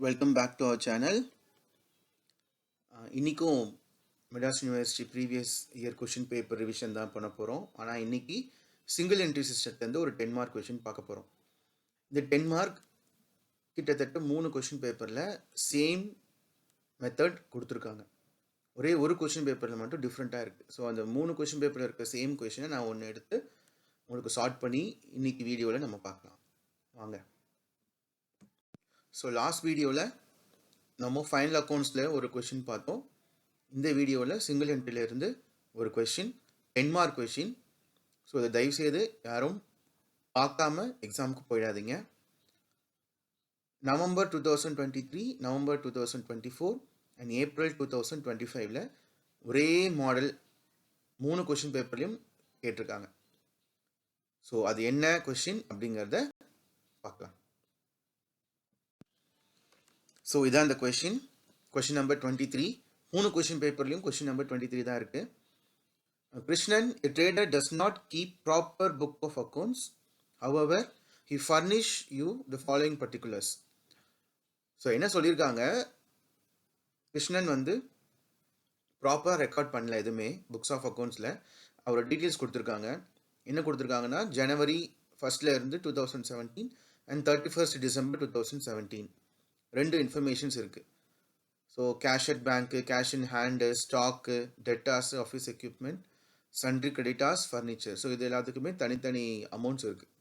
Welcome back to our channel. இன்றைக்கும் Madras university previous year question paper revision தான் பண்ண போகிறோம். ஆனால் இன்றைக்கி சிங்கிள் என்ட்ரி சிஸ்டத்துலேருந்து ஒரு 10 மார்க் கொஷின் பார்க்க போகிறோம். இந்த 10 மார்க் கிட்டத்தட்ட 3 கொஷின் பேப்பரில் சேம் மெத்தட் கொடுத்துருக்காங்க. ஒரே ஒரு கொஷின் பேப்பரில் மட்டும் டிஃப்ரெண்ட்டாக இருக்குது. ஸோ அந்த 3 கொஷின் பேப்பரில் இருக்க சேம் கொஷினை நான் ஒன்று எடுத்து உங்களுக்கு சார்ட் பண்ணி இன்றைக்கி வீடியோவில் நம்ம பார்க்கலாம் வாங்க. ஸோ லாஸ்ட் வீடியோவில் நம்ம ஃபைனல் அக்கௌண்ட்ஸில் ஒரு கொஷின் பார்த்தோம். இந்த வீடியோவில் சிங்கிள் என்ட்ரியிலேருந்து ஒரு கொஷின் 10 மார்க் கொஷின். ஸோ இதை தயவுசெய்து யாரும் பார்க்காம எக்ஸாமுக்கு போயிடாதீங்க. நவம்பர் 2023, நவம்பர் 2024 அண்ட் ஏப்ரல் 2025 ஒரே மாடல் 3 கொஷின் பேப்பர்லையும் கேட்டிருக்காங்க. ஸோ அது என்ன கொஷின் அப்படிங்கிறத பார்க்கலாம். ஸோ இதான் இந்த கொஷின் நம்பர் 23. 3 கொஷின் பேப்பர்லையும் கொஷின் நம்பர் 23 தான் இருக்குது. Krishnan, a trader does not keep proper book of accounts. However, he furnish you the following particulars. So என்ன சொல்லியிருக்காங்க, கிருஷ்ணன் வந்து ப்ராப்பராக ரெக்கார்ட் பண்ணல எதுவுமே புக்ஸ் ஆஃப் அக்கௌண்ட்ஸில். அவரோட டீட்டெயில்ஸ் கொடுத்துருக்காங்க. என்ன கொடுத்துருக்காங்கன்னா, ஜனவரி 1 இருந்து 2017 அண்ட் 31 டிசம்பர் 2017 2 இன்ஃபர்மேஷன்ஸ் இருக்குது. So cash at bank, cash in hand, stock, debtors, office equipment, sundry creditors, furniture. So இது எல்லாத்துக்குமே தனித்தனி அமௌண்ட்ஸ் இருக்குது.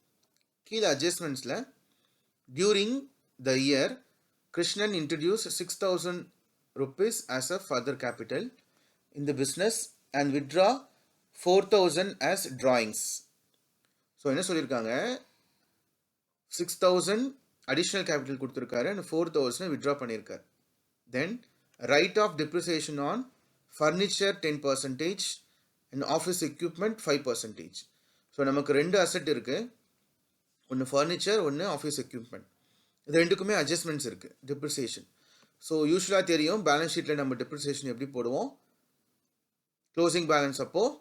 கீழே அட்ஜஸ்ட்மெண்ட்ஸில் during the year Krishnan introduce 6,000 rupees as a further capital in the business and withdraw 4,000 as drawings. So என்ன சொல்லியிருக்காங்க, 6,000 additional capital கொடுத்துருக்காரு and 4,000 withdraw பண்ணியிருக்காரு. Then write off depreciation on furniture 10% and office equipment 5%. So நமக்கு 2 asset இருக்குது, ஒன்று furniture, ஒன்று office equipment. இது ரெண்டுக்குமே அட்ஜஸ்ட்மெண்ட்ஸ் இருக்குது, டிப்ரிசியேஷன். ஸோ யூஸ்வலாக தெரியும் பேலன்ஸ் ஷீட்டில் நம்ம டிப்ரிசியேஷன் எப்படி போடுவோம், க்ளோசிங் பேலன்ஸ் அப்போது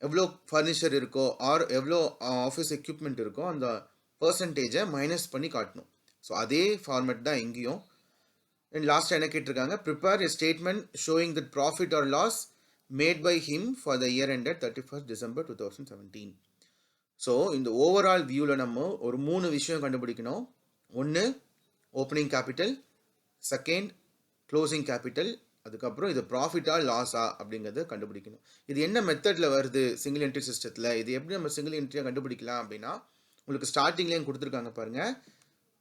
எவ்வளோ ஃபர்னிச்சர் இருக்கோ ஆர் எவ்வளோ ஆஃபீஸ் எக்யூப்மெண்ட் இருக்கோ அந்த பர்சன்டேஜை மைனஸ் பண்ணி காட்டணும். ஸோ அதே ஃபார்மேட் தான் எங்கேயும். அண்ட் லாஸ்ட் என்ன கேட்டிருக்காங்க, prepare a statement showing that profit or loss made by him for the year ended 31 December 2017. So இந்த ஓவரால் வியூவில் நம்ம ஒரு 3 விஷயம் கண்டுபிடிக்கணும். ஒன்று opening capital, second closing capital, அதுக்கப்புறம் இது ப்ராஃபிட்டா லாஸா அப்படிங்கிறத கண்டுபிடிக்கணும். இது என்ன மெத்தடில் வருது சிங்கிள் என்ட்ரி சிஸ்டத்தில், இது எப்படி நம்ம சிங்கிள் என்ட்ரியாக கண்டுபிடிக்கலாம் அப்படின்னா, உங்களுக்கு ஸ்டார்டிங்லேயும் கொடுத்துருக்காங்க பாருங்கள்,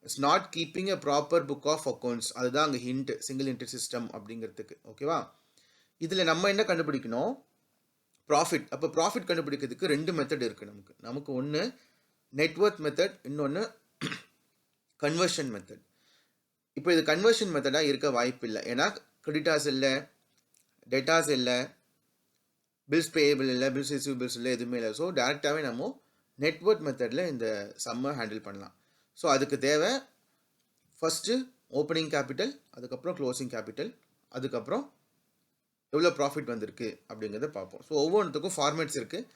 it's not keeping a proper book of accounts. அதுதான் அங்கே ஹிண்ட் சிங்கிள் என்ட்ரி சிஸ்டம் அப்படிங்கிறதுக்கு. ஓகேவா, இதில் நம்ம என்ன கண்டுபிடிக்கணும், ப்ராஃபிட். அப்போ ப்ராஃபிட் கண்டுபிடிக்கிறதுக்கு 2 மெத்தட் இருக்குது நமக்கு ஒன்று நெட்வொர்த் மெத்தட், இன்னொன்று கன்வர்ஷன் மெத்தட். இப்போ இது கன்வர்ஷன் மெத்தடாக இருக்க வாய்ப்பு இல்லை, ஏன்னா கிரெடிட்டாஸ் இல்லை, டெட்டாஸ் இல்லை, பில்ஸ் பேயபிள் இல்லை, பில்ஸ் ரிசீவபிள்ஸ் இல்லை, எதுவுமே இல்லை. ஸோ டேரெக்டாகவே நம்ம நெட்வொர்க் மெத்தடில் இந்த சம்மை ஹேண்டில் பண்ணலாம். ஸோ அதுக்கு தேவை ஃபஸ்ட்டு ஓப்பனிங் கேபிட்டல், அதுக்கப்புறம் க்ளோசிங் கேபிட்டல், அதுக்கப்புறம் எவ்வளோ ப்ராஃபிட் வந்திருக்கு அப்படிங்கிறத பார்ப்போம். ஸோ ஒவ்வொன்றுத்துக்கும் ஃபார்மேட்ஸ் இருக்குது.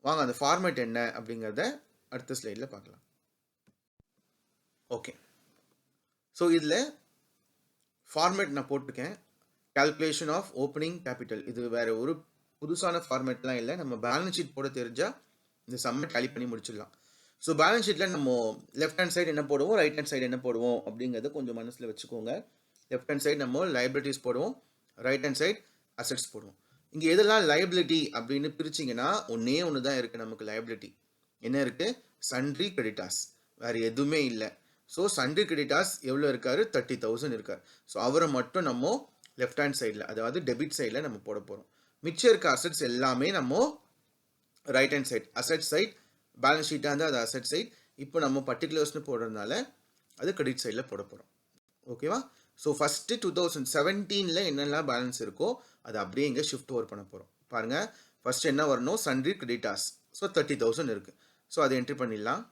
வாங்க அந்த ஃபார்மேட் என்ன அப்படிங்கிறத அடுத்த ஸ்லைடில் பார்க்கலாம். ஓகே, ஸோ இதில் ஃபார்மேட் நான் போட்டிருக்கேன், கால்குலேஷன் ஆஃப் ஓப்பனிங் கேபிட்டல். இது வேறு ஒரு புதுசான ஃபார்மேட்லாம் இல்லை, நம்ம பேலன்ஸ் ஷீட் போட தெரிஞ்சால் இந்த சம்மை டேலி பண்ணி முடிச்சிடலாம். ஸோ பேலன்ஸ் ஷீட்டில் நம்ம லெஃப்ட் ஹேண்ட் சைடு என்ன போடுவோம், ரைட் ஹேண்ட் சைடு என்ன போடுவோம் அப்படிங்கிறத கொஞ்சம் மனசில் வச்சுக்கோங்க. லெஃப்ட் ஹேண்ட் சைடு நம்ம லைபிலிட்டிஸ் போடுவோம், ரைட் ஹேண்ட் சைடு அசெட்ஸ் போடுவோம். இங்கே எதெல்லாம் லைபிலிட்டி அப்படின்னு பிரிச்சிங்கன்னா ஒன்றே ஒன்று தான் இருக்குது நமக்கு லைபிலிட்டி. என்ன இருக்குது, சன்ட்ரி கிரெடிட்டாஸ், வேறு எதுவுமே இல்லை. ஸோ சன்ட்ரி கிரெடிட்டாஸ் எவ்வளோ இருக்காரு, 30,000 இருக்கார். ஸோ அவரை மட்டும் நம்ம லெஃப்ட் ஹேண்ட் சைடில், அதாவது டெபிட் சைடில் நம்ம போட போகிறோம். மிச்சம் இருக்க அசெட்ஸ் எல்லாமே நம்ம right hand side, asset side. Balance ஷீட்டாக இருந்தால் அது அசெட் சைட். இப்போ நம்ம பர்டிகுலர்ஸ்னு போடுறதுனால அது கிரெடிட் சைடில் போட போகிறோம். ஓகேவா, ஸோ ஃபஸ்ட்டு 2017 என்னெல்லாம் பேலன்ஸ் இருக்கோ அதை அப்படியே இங்கே ஷிஃப்ட் ஓவர் பண்ண போகிறோம். பாருங்கள், ஃபஸ்ட்டு என்ன வரணும், சன்ட்ரி கிரெடிட்டாஸ். ஸோ 30,000 இருக்குது. ஸோ அதை என்ட்ரி பண்ணிடலாம்.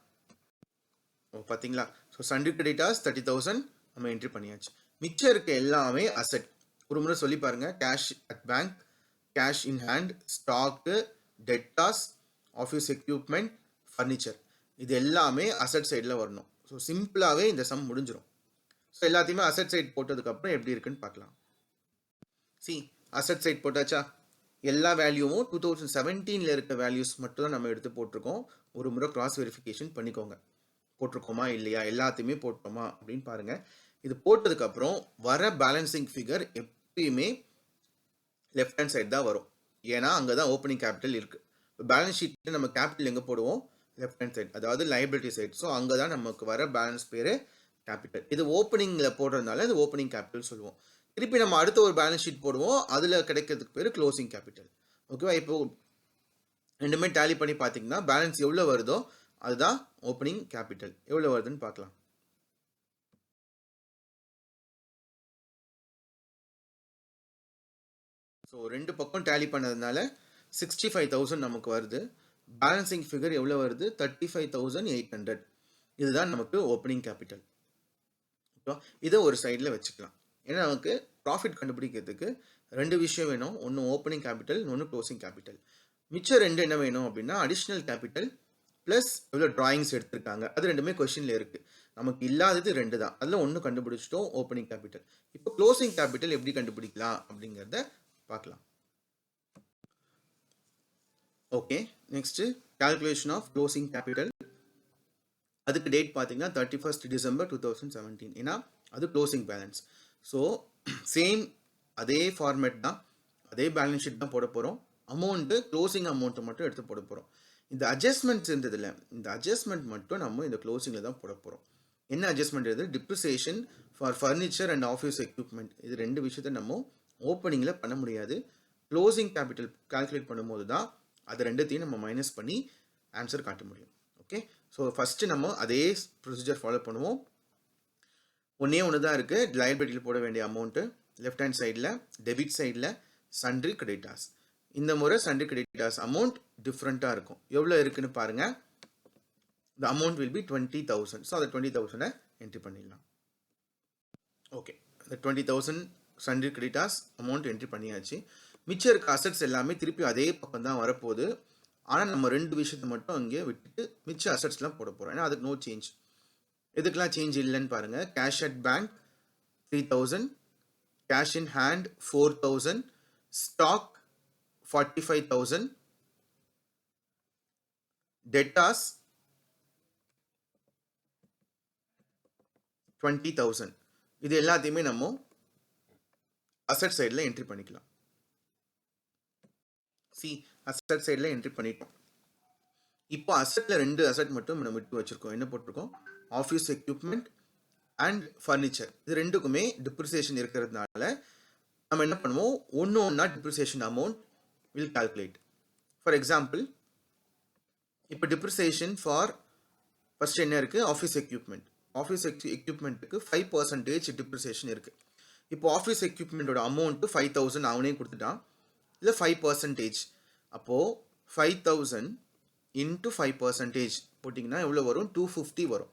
பார்த்தீங்களா, ஸோ சன்ட்ரி கிரெடிட்டாஸ் 30,000 நம்ம என்ட்ரி பண்ணியாச்சு. மிச்சம் இருக்க எல்லாமே அசெட். ஒரு முறை சொல்லி பாருங்கள், cash at bank, cash in hand, stock, debtors, office equipment, furniture, இது எல்லாமே அசெட் சைடில் வரணும். ஸோ சிம்பிளாகவே இந்த சம் முடிஞ்சிடும். ஸோ எல்லாத்தையுமே அசெட் சைட் போட்டதுக்கப்புறம் எப்படி இருக்குன்னு பார்க்கலாம். அசெட் சைட் போட்டாச்சா? எல்லா வேல்யூவும் 2017 இருக்க வேல்யூஸ் மட்டும் தான் நம்ம எடுத்து போட்டிருக்கோம். ஒரு முறை கிராஸ் வெரிஃபிகேஷன் பண்ணிக்கோங்க. போட்டிருக்கோமா இல்லையா, எல்லாத்தையுமே போட்டோமா அப்படின்னு பாருங்க. இது போட்டதுக்கப்புறம் வர பேலன்சிங் ஃபிகர் எப்பயுமே லெஃப்ட் ஹேண்ட் சைடு தான் வரும். ஏன்னா அங்கே தான் ஓப்பனிங் கேபிட்டல் இருக்குது. பேலன்ஸ் ஷீட்டில் நம்ம கேபிட்டல் எங்கே போடுவோம்? லெஃப்ட் ஹேண்ட் சைடு, அதாவது லைபிலிட்டி சைடு. ஸோ அங்கே தான் நமக்கு வர பேலன்ஸ் பேர் கேபிட்டல். இது ஓப்பனிங்கில் போடுறதுனால இது ஓப்பனிங் கேபிட்டல் சொல்லுவோம். திருப்பி நம்ம அடுத்த ஒரு பேலன்ஸ் ஷீட் போடுவோம், அதில் கிடைக்கிறதுக்கு பேர் க்ளோசிங் கேபிட்டல். ஓகேவா? இப்போ ரெண்டுமே டேலி பண்ணி பார்த்தீங்கன்னா பேலன்ஸ் எவ்வளோ வருதோ அதுதான் ஓப்பனிங் கேபிட்டல். எவ்வளோ வருதுன்னு பார்க்கலாம். ஸோ ரெண்டு பக்கம் டேலி பண்ணதுனால 65,000 நமக்கு வருது. பேலன்சிங் ஃபிகர் எவ்வளோ வருது? 35,800. இதுதான் நமக்கு ஓப்பனிங் கேபிட்டல். ஓகேவா? இதை ஒரு சைடில் வச்சுக்கலாம். ஏன்னா நமக்கு ப்ராஃபிட் கண்டுபிடிக்கிறதுக்கு ரெண்டு விஷயம் வேணும். ஒன்று ஓப்பனிங் கேபிட்டல், இன்னொன்று க்ளோசிங் கேபிட்டல். மிச்சம் ரெண்டு என்ன வேணும் அப்படின்னா அடிஷ்னல் கேபிட்டல் ப்ளஸ் எவ்வளோ ட்ராயிங்ஸ் எடுத்திருக்காங்க, அது ரெண்டுமே கொஸ்டினில் இருக்குது. நமக்கு இல்லாதது ரெண்டு தான். அதில் ஒன்று கண்டுபிடிச்சிட்டோம், ஓப்பனிங் கேபிட்டல். இப்போ க்ளோசிங் கேபிட்டல் எப்படி கண்டுபிடிக்கலாம் அப்படிங்கிறத பார்க்கலாம். Okay, next calculation of closing capital. அதுக்கு டேட் பார்த்தீங்கன்னா 31st December 2017. ஏன்னா அது க்ளோசிங் பேலன்ஸ். ஸோ சேம் அதே ஃபார்மேட் தான், அதே பேலன்ஸ் ஷீட் தான் போட போகிறோம். அமௌண்ட்டு க்ளோசிங் அமௌண்ட்டை மட்டும் எடுத்து போட போகிறோம். இந்த அட்ஜஸ்ட்மெண்ட்ஸ் இருந்ததில்ல, இந்த அட்ஜஸ்ட்மெண்ட் மட்டும் நம்ம இந்த க்ளோசிங்கில் தான் போட போகிறோம். என்ன அட்ஜஸ்ட்மெண்ட் இது? Depreciation for furniture and office equipment. இது ரெண்டு விஷயத்தை நம்ம ஓப்பனிங்கில் பண்ண முடியாது. க்ளோசிங் கேபிட்டல் கால்குலேட் பண்ணும்போது தான் அது ரெண்டுத்தையும் நம்ம மைனஸ் பண்ணி ஆன்சர் காட்ட முடியும். ஓகே, ஸோ ஃபஸ்ட்டு நம்ம அதே ப்ரொசீஜர் ஃபாலோ பண்ணுவோம். ஒன்று தான் இருக்குது. லைபிலிட்டியில் போட வேண்டிய அமௌண்ட்டு லெஃப்ட் ஹேண்ட் சைடில், டெபிட் சைடில் சன்ட்ரி கிரெடிட்டார்ஸ். இந்த முறை சன்ட்ரி கிரெடிட்டார்ஸ் அமௌண்ட் டிஃப்ரெண்ட்டாக இருக்கும். எவ்வளோ இருக்குன்னு பாருங்கள். the amount will be 20,000. So அதை 20,000 என்ட்ரி பண்ணிடலாம். ஓகே, இந்த 20,000 சன்ட்ரி கிரெடிட்டார்ஸ் அமௌண்ட் என்ட்ரி பண்ணியாச்சு. மிச்சம் இருக்க அசட்ஸ் எல்லாமே திருப்பி அதே பக்கம் தான் வரப்போகுது. ஆனால் நம்ம ரெண்டு விஷயத்தை மட்டும் அங்கே விட்டுட்டு மிச்ச அசட்ஸ்லாம் போட போகிறோம். ஏன்னா அதுக்கு நோ சேஞ்ச். எதுக்கெல்லாம் சேஞ்ச் இல்லைன்னு பாருங்கள். Cash at bank 3,000, cash in hand 4,000, stock 45,000, debtors 20,000. இது எல்லாத்தையுமே நம்ம அசட் சைடில் என்ட்ரி பண்ணிக்கலாம். அசட் சைடில் என்ட்ரி பண்ணிட்டோம். இப்போ அசட்டில் ரெண்டு அசட் மட்டும் நம்ம விட்டு வச்சுருக்கோம். என்ன போட்டிருக்கோம்? Office equipment and furniture. இது ரெண்டுக்குமே டிப்ரிசியேஷன் இருக்கிறதுனால நம்ம என்ன பண்ணுவோம்? ஒன்றா depreciation amount will calculate. For example, இப்போ டிப்ரிசியேஷன் ஃபார் ஃபர்ஸ்ட் என்ன இருக்குது? Office equipment. ஆஃபீஸ் எக்யூப்மெண்ட்டுக்கு 5% டிப்ரிசியேஷன் இருக்குது. இப்போ ஆஃபீஸ் எக்யூப்மெண்ட்டோட அமௌண்ட்டு 5,000 அவனே கொடுத்துட்டான். இல்லை 5%. அப்போது 5,000 இன்ட்டு 5% போட்டிங்கன்னா எவ்வளோ வரும்? 250 வரும்.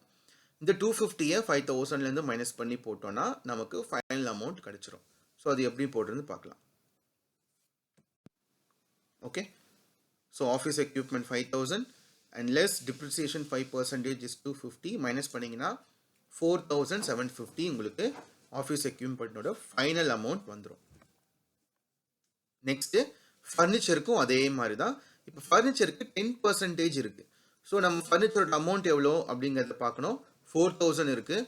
இந்த 250-ஐ 5,000லேருந்து மைனஸ் பண்ணி போட்டோன்னா நமக்கு ஃபைனல் அமௌண்ட் கிடச்சிரும். ஸோ அது எப்படி போடுறதுன்னு பார்க்கலாம். Okay, so office equipment 5,000 and less depreciation 5% is 250. Minus பண்ணிங்கன்னா 4,750 உங்களுக்கு ஆஃபீஸ் எக்யூப்மெண்ட்டோட ஃபைனல் அமௌண்ட் வந்துடும். நெக்ஸ்ட்டு ஃபர்னிச்சருக்கும் அதே மாதிரி தான். இப்போ ஃபர்னிச்சருக்கு 10% இருக்குது. ஸோ நம்ம ஃபர்னிச்சரோட அமௌண்ட் எவ்வளோ அப்படிங்கிறத பார்க்கணும். 4,000 இருக்குது.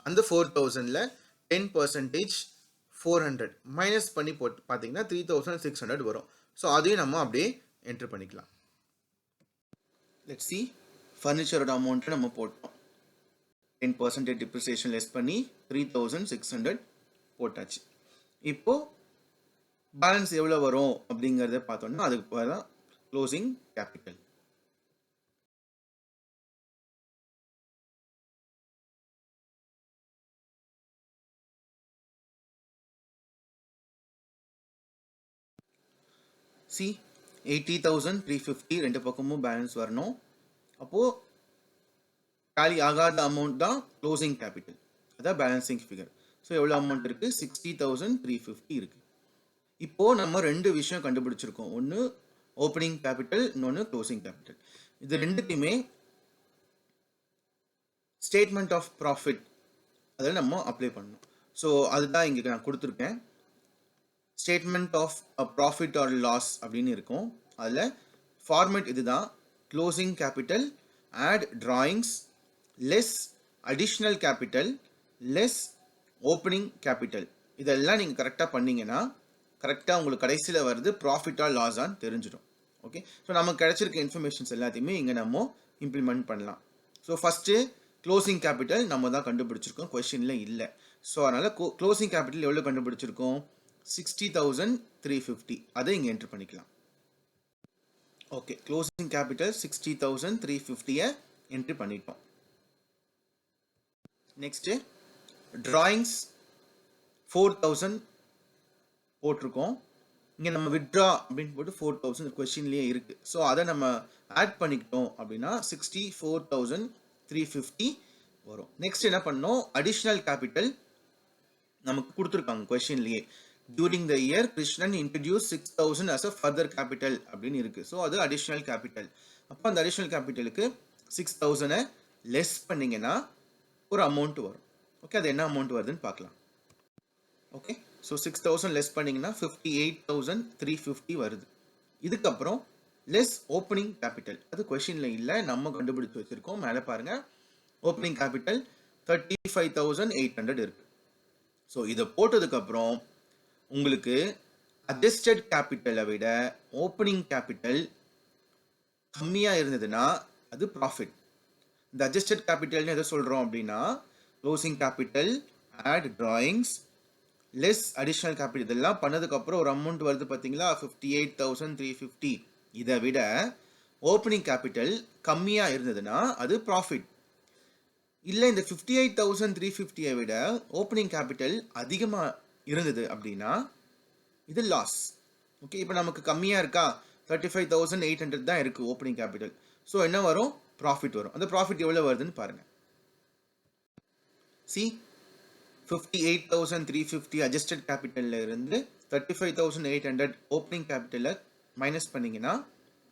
அந்த 4,000ல் 10% 400 மைனஸ் பண்ணி போட்டு பார்த்தீங்கன்னா 3,600 வரும். ஸோ அதையும் நம்ம அப்படியே என்ட்ரு பண்ணிக்கலாம். லெட்ஸ் சி, ஃபர்னிச்சரோட அமௌண்ட்டை நம்ம போட்டோம். 10% டிப்ரிசியேஷன் லெஸ் பண்ணி 3,600 போட்டாச்சு. இப்போது பேலன்ஸ் எவ்வளோ வரும் அப்படிங்கிறத பார்த்தோம்னா அதுக்கு தான் க்ளோசிங் கேபிட்டல். சி, 80,350 ரெண்டு பக்கமும் பேலன்ஸ் வரணும். அப்போது காலி ஆகாத அமௌண்ட் தான் க்ளோசிங் கேபிட்டல், அதான் பேலன்சிங் ஃபிகர். ஸோ எவ்வளோ அமௌண்ட் இருக்குது? 60,350 இருக்குது. இப்போது நம்ம ரெண்டு விஷயம் கண்டுபிடிச்சிருக்கோம். ஒன்று ஓப்பனிங் கேபிட்டல், இன்னொன்று க்ளோசிங் கேபிட்டல். இது ரெண்டுத்தையுமே ஸ்டேட்மெண்ட் ஆஃப் ப்ராஃபிட், அதில் நம்ம அப்ளை பண்ணணும். ஸோ அதுதான் இங்கே நான் கொடுத்துருக்கேன். Statement of a profit or loss அப்படின்னு இருக்கும். அதில் ஃபார்மேட் இதுதான். Closing capital, add drawings, less additional capital, less opening capital. இதெல்லாம் நீங்கள் கரெக்டாக பண்ணீங்கன்னா கரெக்டாக உங்களுக்கு கடைசியில் வருது ப்ராஃபிட்டா லாஸான்னு தெரிஞ்சிடும். ஓகே, ஸோ நமக்கு கிடைச்சிருக்க இன்ஃபர்மேஷன்ஸ் எல்லாத்தையுமே இங்கே நம்ம இம்ப்ளிமெண்ட் பண்ணலாம். ஸோ ஃபஸ்ட்டு க்ளோசிங் கேபிட்டல் நம்ம தான் கண்டுபிடிச்சிருக்கோம், கொஸ்டினில் இல்லை. ஸோ அதனால் க்ளோசிங் கேபிட்டல் எவ்வளோ கண்டுபிடிச்சிருக்கோம்? 60,350. அதை இங்கே என்ட்ரு பண்ணிக்கலாம். ஓகே, க்ளோசிங் கேபிட்டல் 60,350 என்ட்ரி பண்ணிட்டோம். நெக்ஸ்ட்டு டிராயிங்ஸ் 4,000 போட்டிருக்கோம். இங்கே நம்ம வித்ட்ரா அப்படின்னு போட்டு 4,000 கொஸ்டின்லேயே இருக்குது. ஸோ அதை நம்ம ஆட் பண்ணிக்கிட்டோம் அப்படின்னா 64,350 வரும். நெக்ஸ்ட் என்ன பண்ணோம்? அடிஷ்னல் கேபிட்டல் நமக்கு கொடுத்துருக்காங்க கொஸ்டின்லேயே. During the year Krishnan introduce 6,000 as a further capital அப்படின்னு இருக்குது. ஸோ அது அடிஷ்னல் கேபிட்டல். அப்போ அந்த அடிஷ்னல் கேபிட்டலுக்கு 6,000 லெஸ் பண்ணிங்கன்னா ஒரு அமௌண்ட் வரும். ஓகே, அது என்ன அமௌண்ட் வருதுன்னு பார்க்கலாம். ஓகே, ஸோ 6,000 லெஸ் பண்ணிங்கன்னா 58,350 வருது. இதுக்கப்புறம் லெஸ் ஓப்பனிங் கேபிட்டல், அது கொஷினில் இல்லை, நம்ம கண்டுபிடிச்சு வச்சுருக்கோம். மேலே பாருங்கள், ஓப்பனிங் கேபிட்டல் 35,800 இருக்குது. ஸோ இதை போட்டதுக்கப்புறம் உங்களுக்கு அட்ஜஸ்டட் கேபிட்டலை விட ஓப்பனிங் கேபிட்டல் கம்மியாக இருந்ததுன்னா அது ப்ராஃபிட். இந்த அட்ஜஸ்டட் கேபிட்டல்னு எதை சொல்கிறோம் அப்படின்னா, closing capital, add drawings, less additional capital, இதெல்லாம் பண்ணதுக்கப்புறம் ஒரு அமௌண்ட் வருது பார்த்தீங்களா, 58,350. இதை விட ஓப்பனிங் கேபிட்டல் கம்மியாக இருந்ததுன்னா அது ப்ராஃபிட். இல்லை இந்த 58,350 விட ஓப்பனிங் கேபிட்டல் அதிகமாக இருந்தது அப்படின்னா இது லாஸ். ஓகே, இப்போ நமக்கு கம்மியாக இருக்கா, 35,800 தான் இருக்குது ஓப்பனிங் கேபிட்டல். ஸோ என்ன வரும்? ப்ராஃபிட் வரும். அந்த ப்ராஃபிட் எவ்வளோ வருதுன்னு பாருங்கள். சி 58,350 அட்ஜஸ்டட் கேபிட்டலில் இருந்து 35,800 ஓப்பனிங் கேபிட்டலில் மைனஸ் பண்ணிங்கன்னா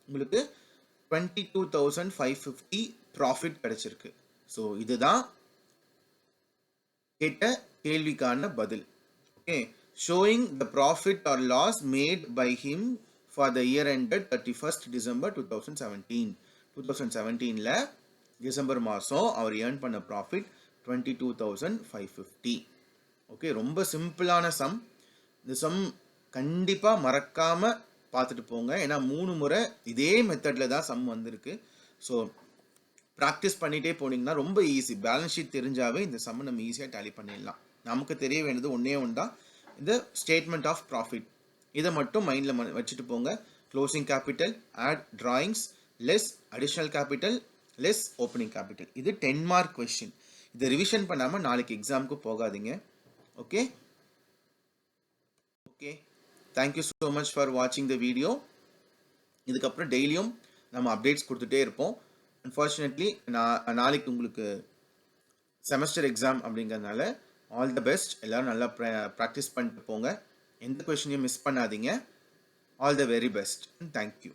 உங்களுக்கு 22,550 ப்ராஃபிட் கிடைச்சிருக்கு. ஸோ இதுதான் கேட்ட கேள்விக்கான பதில். Okay, showing the profit or loss made by him for the year ended 31st December 2017. 2017ல் டிசம்பர் மாதம் அவர் ஏர்ன் பண்ண ப்ராஃபிட் 22,550. ஓகே, ரொம்ப சிம்பிளான சம். இந்த சம் கண்டிப்பாக மறக்காமல் பார்த்துட்டு போங்க. ஏன்னா 3 முறை இதே மெத்தடில் தான் சம் வந்திருக்கு. ஸோ ப்ராக்டிஸ் பண்ணிகிட்டே போனீங்கன்னா ரொம்ப ஈஸி. பேலன்ஸ் ஷீட் தெரிஞ்சாவே இந்த சம்மை நம்ம ஈஸியாக டேலி பண்ணிடலாம். நமக்கு தெரிய வேண்டியது ஒன்றே ஒன்று தான், இந்த ஸ்டேட்மெண்ட் ஆஃப் ப்ராஃபிட். இதை மட்டும் மைண்டில் வச்சுட்டு போங்க. Closing capital, add drawings, less additional capital, less opening capital. இது 10 மார்க் கொஸ்டின். இதை ரிவிஷன் பண்ணாமல் நாளைக்கு எக்ஸாமுக்கு போகாதீங்க. Okay okay, thank you so much for வாட்சிங் த வீடியோ. இதுக்கப்புறம் டெய்லியும் நம்ம அப்டேட்ஸ் கொடுத்துட்டே இருப்போம். அன்ஃபார்ச்சுனேட்லி நாளைக்கு உங்களுக்கு செமஸ்டர் எக்ஸாம் அப்படிங்கிறதுனால ஆல் த பெஸ்ட். எல்லோரும் நல்லா ப்ராக்டிஸ் பண்ணிட்டு போங்க. எந்த கொஷினையும் மிஸ் பண்ணாதீங்க. All the very best. Thank you.